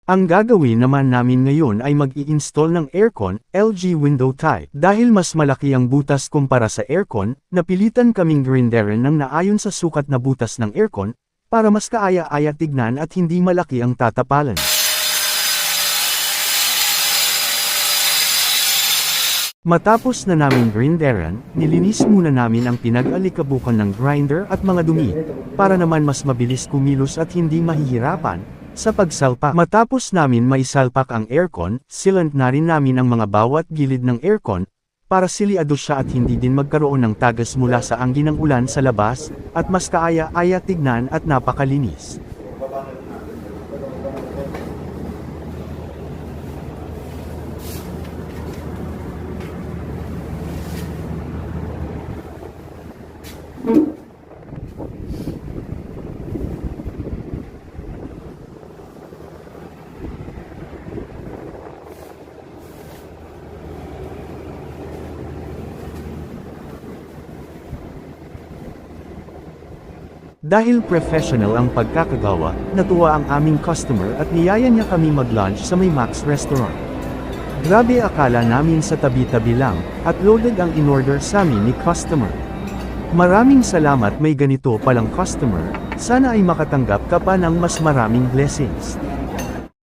Ang gagawin naman namin ngayon ay mag-i-install ng aircon, LG window type. Dahil mas malaki ang butas kumpara sa aircon, napilitan kaming grinderan ng naayon sa sukat na butas ng aircon, para mas kaaya-aya tignan at hindi malaki ang tatapalan. Matapos na namin grinderan, nilinis muna namin ang pinag-alikabukan ng grinder at mga dumi, para naman mas mabilis kumilos at hindi mahihirapan sa pagsalpak. Matapos namin maisalpak ang aircon, sealant na rin namin ang mga bawat gilid ng aircon, para siliado siya at hindi din magkaroon ng tagas mula sa angin ng ulan sa labas, at mas kaaya-aya tignan at napakalinis. Dahil professional ang pagkakagawa, natuwa ang aming customer at niyaya niya kami mag-lunch sa may Max Restaurant. Grabe, akala namin sa tabi-tabi lang, at loaded ang in-order sa amin ni customer. Maraming salamat, may ganito palang customer, sana ay makatanggap ka pa ng mas maraming blessings.